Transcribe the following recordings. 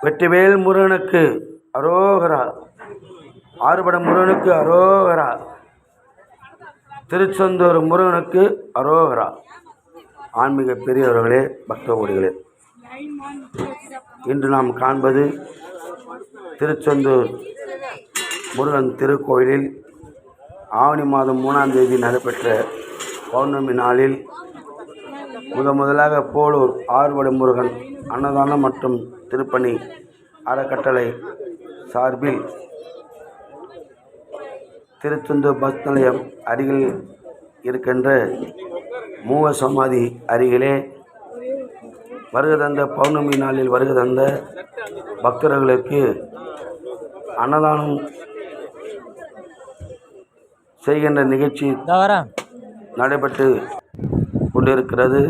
வெற்றிவேல் முருகனுக்கு அரோகரா. ஆறுபட முருகனுக்கு அரோகரா. திருச்செந்தூர் முருகனுக்கு அரோகரா. ஆன்மீக பெரியவர்களே, பக்த கோடிகளே, இன்று நாம் காண்பது திருச்செந்தூர் முருகன் திருக்கோயிலில் ஆவணி மாதம் 3ஆம் தேதி நடைபெற்ற பௌர்ணமி நாளில் முதலாக போலூர் ஆறுபடை முருகன் அன்னதானம் மற்றும் திருப்பணி அறக்கட்டளை சார்பில் திருச்செந்தூர் பஸ் நிலையம் அருகில் இருக்கின்ற மூவ சமாதி அருகிலே வருகை பௌர்ணமி நாளில் வருகை தந்த பக்தர்களுக்கு அன்னதானம் செய்கின்ற நிகழ்ச்சி நடைபெற்று கொண்டிருக்கிறது.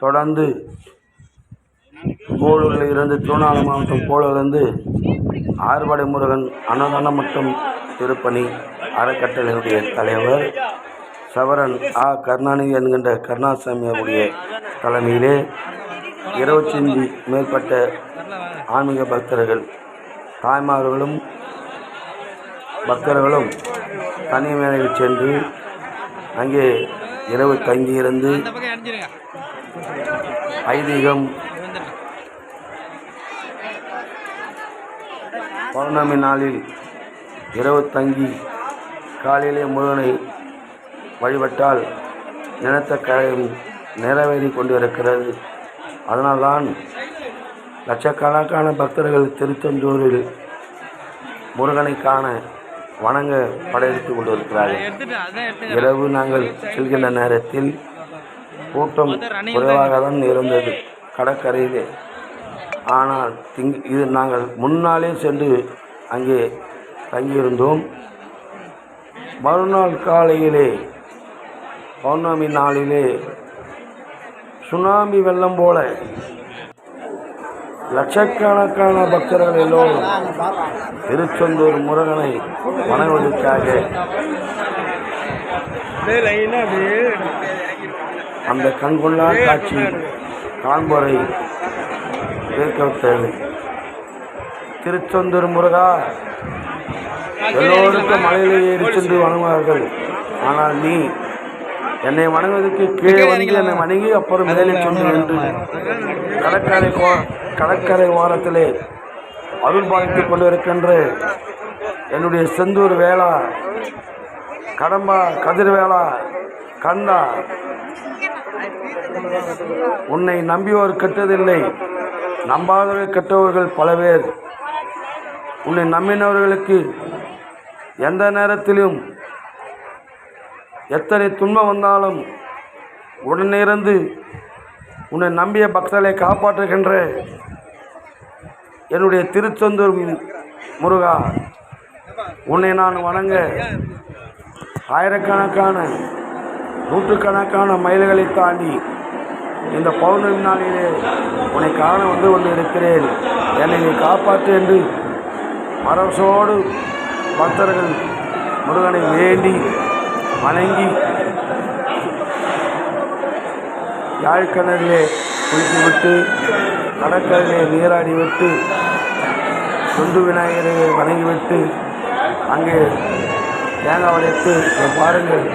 தொடர்ந்து போலூரில் இருந்து திருவண்ணாமலை மாவட்டம் போலூரிலிருந்து ஆறுபடை முருகன் அன்னதானம் மற்றும் திருப்பணி அறக்கட்டளையுடைய தலைவர் சவரன் கருணாநிதி என்கின்ற கருணாசாமி அவருடைய தலைமையிலே 25 மேற்பட்ட ஆன்மீக பக்தர்கள், தாய்மார்களும் பக்தர்களும் தனி மேலையில் சென்று அங்கே இரவு தங்கியிருந்து ஐதீகம் பௌர்ணமி நாளில் இரவு தங்கி காலையிலே முருகனை வழிபட்டால் நினைத்த காரியம் நிறைவேறி கொண்டிருக்கிறது. அதனால்தான் லட்சக்கணக்கான பக்தர்கள் திருச்செந்தூரில் முருகனை காண வணங்க படையெடுத்து கொண்டிருக்கிறார்கள். இரவு நாங்கள் செல்கின்ற நேரத்தில் கூட்டம் குறைவாக தான் இருந்தது கடற்கரையிலே. ஆனால் இது நாங்கள் முன்னாலே சென்று அங்கே தங்கியிருந்தோம். மறுநாள் காலையிலே பௌர்ணமி நாளிலே சுனாமி வெள்ளம் போல லட்சக்கணக்கான பக்தர்கள் எல்லோரும் திருச்செந்தூர் முருகனை வணங்குவதற்காக அந்த கண்கொள்ளா காட்சி காண்போரை ஏற்க வைத்தது. திருச்செந்தூர் முருகா, எல்லோருக்கும் மலையிலே ஏறி சென்று வணங்குவார்கள். ஆனால் நீ என்னை வணங்குவதற்கு கீழே வந்து என்னை வணங்கி அப்புறம் மேலே சென்று என்று கடற்கரை ஓரத்திலே அருள் பாலித்துக் கொண்டிருக்கின்ற என்னுடைய செந்தூர் வேளா, கடம்பா, கதிர்வேளா, கந்தா, உன்னை நம்பியோர் கெட்டதில்லை, நம்பாதவர்கள் கெட்டவர்கள் பல பேர். உன்னை நம்பினவர்களுக்கு எந்த நேரத்திலும் எத்தனை துன்பம் வந்தாலும் உடனே இருந்து உன்னை நம்பிய பக்தர்களை காப்பாற்றுகின்ற என்னுடைய திருச்செந்தூர் முருகா, உன்னை நான் வணங்க ஆயிரக்கணக்கான நூற்றுக்கணக்கான மைல்களை தாண்டி இந்த பௌர்ணமி நாளிலே உன்னை காண வந்து கொண்டு இருக்கிறேன், என்னை நீ காப்பாற்று என்று மரசோடு பக்தர்கள் முருகனை வேண்டி வணங்கி யாழ்கிணறிலே குளித்துவிட்டு கடற்கரையிலே நீராடிவிட்டு சொந்து விநாயகரை வணங்கிவிட்டு அங்கே தேங்காய் உடைத்து பாருங்கள்,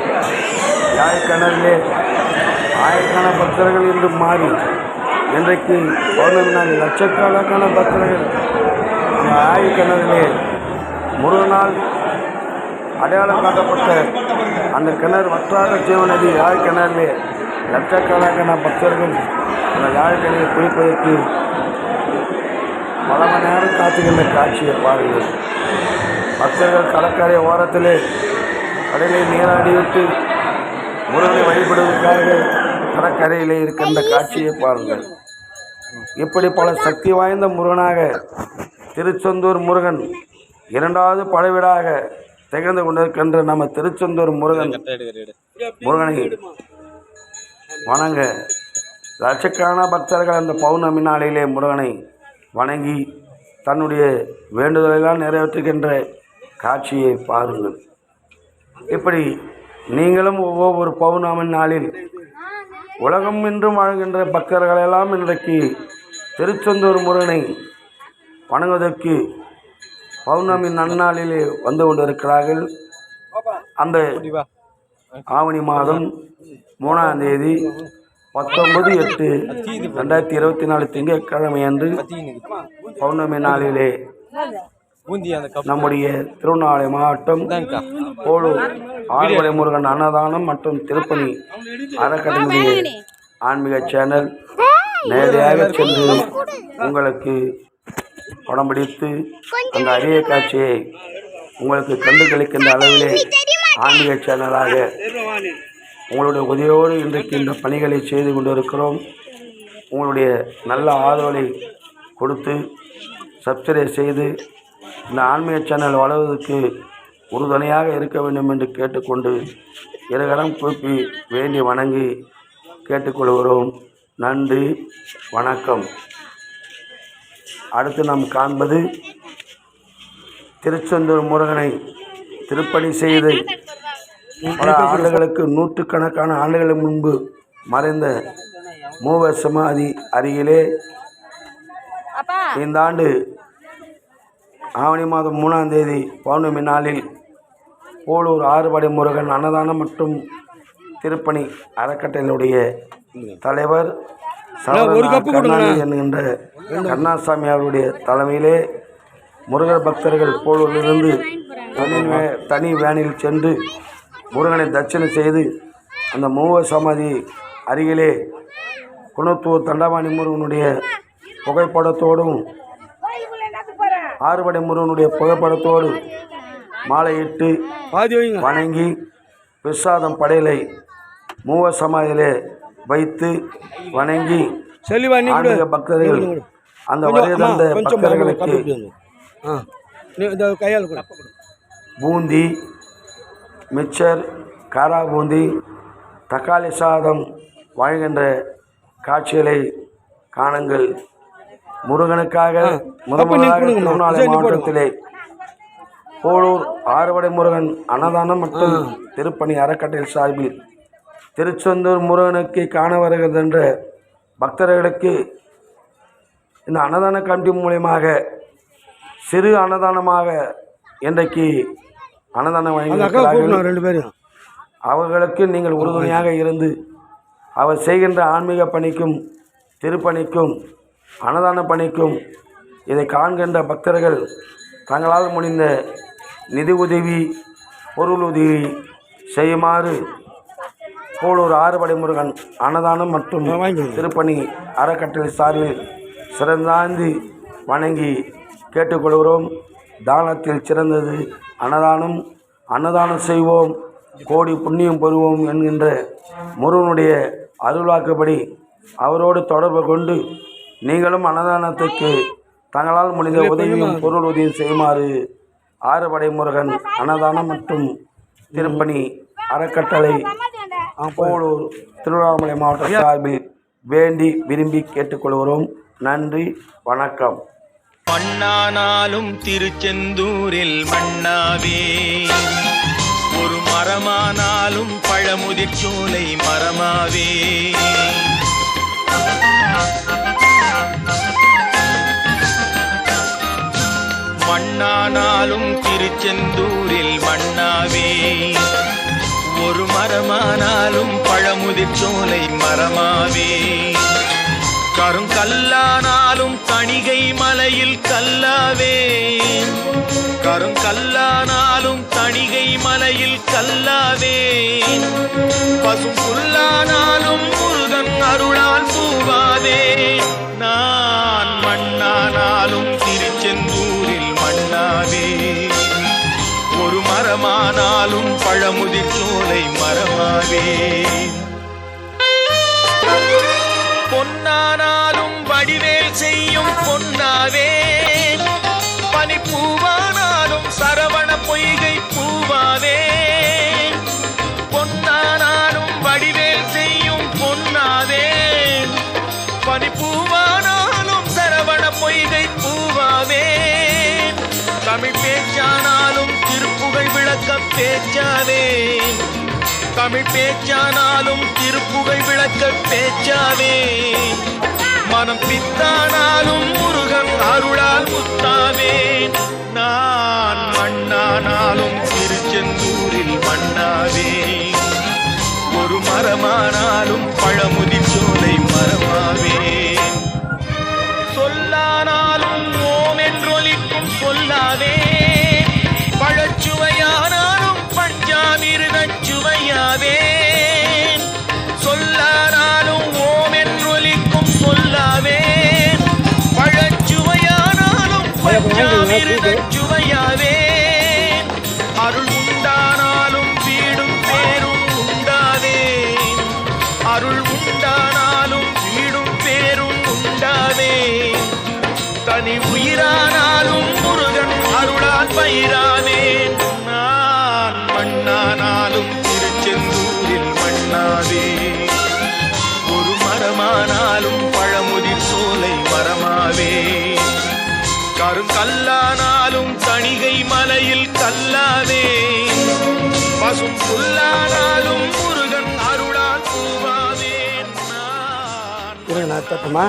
யாழ்கிணறிலே ஆயிரக்கணக்கான பக்தர்கள் என்று மாறி இன்றைக்கு பௌர்ணமி நாள் லட்சக்கணக்கான பக்தர்கள் அந்த ஆழ்கிணறிலே முருகனால் அடையாளம் காட்டப்பட்ட அந்த கிணறு வற்றாத ஜீவநதி யாழ்கிணறிலே லட்சக்கணக்கான பக்தர்கள் அந்த யாழ்கிணறில் குளிப்பதற்கு பல மணி நேரம் காத்துகின்ற காட்சியை பாருங்கள். பக்தர்கள் கடற்கரை ஓரத்திலே கடலில் நீராடிவிட்டு முருகனை வழிபடுவதற்காக கடற்கரையிலே இருக்கின்ற காட்சியை பாருங்கள். இப்படி பல சக்தி வாய்ந்த முருகனாக திருச்செந்தூர் முருகன் 2வது படைவீடாக திகழ்ந்து கொண்டிருக்கின்ற நம்ம திருச்செந்தூர் முருகனை வணங்க லட்சக்கணக்கான பக்தர்கள் அந்த பௌர்ணமி நாளிலே முருகனை வணங்கி தன்னுடைய வேண்டுதலெல்லாம் நிறைவேற்றுகின்ற காட்சியை பாருங்கள். இப்படி நீங்களும் ஒவ்வொரு பௌர்ணமி நாளில் உலகம் என்றும் வாழ்கின்ற பக்தர்களெல்லாம் இன்றைக்கு திருச்செந்தூர் முருகனை வணங்குவதற்கு பௌர்ணமி நன்னாளிலே வந்து கொண்டிருக்கிறார்கள். அந்த ஆவணி மாதம் 3ஆம் தேதி 19/8/2024 திங்கட்கிழமை அன்று பௌர்ணமி நாளிலே நம்முடைய திருவண்ணாமலை மாவட்டம் போலூர் ஆறுபடை முருகன் அன்னதானம் மற்றும் திருப்பணி அறக்கட்டளையுடைய ஆன்மீக சேனல் நேரடியாக சென்று உங்களுக்கு படம் பிடித்து அந்த அரிய காட்சியை உங்களுக்கு கண்டு கழிக்கின்ற அளவிலே ஆன்மீக சேனலாக உங்களுடைய உதவியோடு இன்றைக்கு இந்த பணிகளை செய்து கொண்டிருக்கிறோம். உங்களுடைய நல்ல ஆதரவை கொடுத்து சப்ஸ்கிரைப் செய்து இந்த ஆன்மீக சேனல் வளர்வதற்கு உறுதுணையாக இருக்க வேண்டும் என்று கேட்டுக்கொண்டு இருகரம் கூப்பி வேண்டி வணங்கி கேட்டுக்கொள்கிறோம். நன்றி, வணக்கம். அடுத்து நாம் காண்பது திருச்செந்தூர் முருகனை திருப்பணி செய்து பல ஆண்டுகளுக்கு நூற்றுக்கணக்கான ஆண்டுகளுக்கு முன்பு மறைந்த மூவர் சமாதி அருகிலே இந்த ஆண்டு ஆவணி மாதம் 3ஆம் தேதி பௌர்ணமி நாளில் போலூர் ஆறுபடை முருகன் அன்னதானம் மற்றும் திருப்பணி அறக்கட்டளையுடைய தலைவர் என்கின்ற கருணாசாமி அவருடைய தலைமையிலே முருகர் பக்தர்கள் போலூரிலிருந்து தனி வேனில் சென்று முருகனை தரிசனை செய்து அந்த மூவர் சமாதி அருகிலே குணத்தூர் தண்டபாணி முருகனுடைய புகைப்படத்தோடும் ஆறுபடை முருகனுடைய புகைப்படத்தோடு மாலையிட்டு வணங்கி பிரசாதம் படையலை மூவர் சமாதியிலே வைத்து வணங்கி ஆன்மீக பக்தர்கள் அந்த வருகின்ற பக்தர்களுக்கு பூந்தி, மிச்சர், காரா பூந்தி, தக்காளி சாதம் வழங்குகின்ற காட்சிகளை காணுங்கள். முருகனுக்காக முதன்முதலாக திருவண்ணாமலை மாவட்டத்திலே போலூர் ஆறுபடை முருகன் அன்னதானம் மற்றும் திருப்பணி அறக்கட்டளை சார்பில் திருச்செந்தூர் முருகனுக்கு காண வருகின்ற பக்தர்களுக்கு இந்த அன்னதான கமிட்டி மூலமாக சிறு அன்னதானமாக இன்றைக்கு அன்னதானம் வழங்கியிருக்கிறார்கள். அவர்களுக்கு நீங்கள் உறுதுணையாக இருந்து அவர் செய்கின்ற ஆன்மீக பணிக்கும் திருப்பணிக்கும் அன்னதான பணிக்கும் இதை காண்கின்ற பக்தர்கள் தங்களால் முடிந்த நிதி உதவி, பொருள் உதவி செய்யுமாறு போலூர் ஆறுபடை முருகன் அன்னதானம் மற்றும் திருப்பணி அறக்கட்டளை சார்பில் சிறந்தாந்தி வணங்கி கேட்டுக்கொள்கிறோம். தானத்தில் சிறந்தது அன்னதானம். அன்னதானம் செய்வோம், கோடி புண்ணியம் பெறுவோம் என்கின்ற முருகனுடைய அருள்வாக்குப்படி அவரோடு தொடர்பு கொண்டு நீங்களும் அன்னதானத்துக்கு தங்களால் முடிந்த உதவியும் பொருள் உதவியும் செய்யுமாறு ஆறுபடை முருகன் அன்னதானம் மற்றும் திருப்பணி அறக்கட்டளை போலூர் திருவண்ணாமலை மாவட்ட சார்பில் வேண்டி விரும்பி கேட்டுக்கொள்கிறோம். நன்றி, வணக்கம். மண்ணானாலும் திருச்செந்தூரில் மண்ணாவே, ஒரு மரமானாலும் பழமுதிர் சோலை மரமாவே, மண்ணானாலும் திருச்செந்தூரில் மண்ணாவே, ஒரு மரமானாலும் பழமுதிர் சோலை மரமாவே, கருங்கல்லானாலும் தணிகை மலையில் கல்லாவே, கருங்கல்லானாலும் தணிகை மலையில் கல்லாவே, பசும் புல்லானாலும் முருகன் அருளால் பூவாவே, நான் மண்ணானாலும் திருச்செந்தூரில் மண்ணாவே, ஒரு மரமானாலும் பழமுதிர் சோலை மரமாவே, பொன்னானாலும் வடிவேல் செய்யும் பொன்னாவே, பனிப்பூவானாலும் சரவண பொய்கை பூவாவே, பொன்னானாலும் வடிவேல் செய்யும் பொன்னாவே, பனிப்பூவானாலும் சரவண பொய்கை பூவாவே, தமிழ் பேச்சானாலும் திருப்புகழ் விளக்க பேச்சாவே, தமிழ் பேச்சானாலும் திருப்புகழ் விளக்க பேச்சாவே, மனம் பித்தானாலும் முருகன் அருளால் முத்தா கல்லாவேன் பழச்சுவையானாலும் பஞ்சாமிருதச் சுவையாவேன் சொல்லானாலும் ஓம் என்றொலிக்கும் சொல்லாவேன் பழச்சுவையானாலும் பஞ்சாமிருதச் சுவையாவேன் அருள் உண்டானாலும் வீடும் பேரும் உண்டாவேன் அருள் உண்டானாலும் வீடும் பேரும் உண்டாவேன் தனி உயிரானாலும் முருகன் அருளால் பயிராவேன் நான் மண்ணானாலும் திருச்செந்தூரில் மண்ணாவேன் ஒரு மரமானாலும் பழமுதிர் சோலை மரமாவேன் கருங்கல்லானாலும் தணிகை மலையில் கல்லாவேன் பசும் புல்லானாலும் முருகன் அருளால் பூவாவேன் நான் தட்டுமா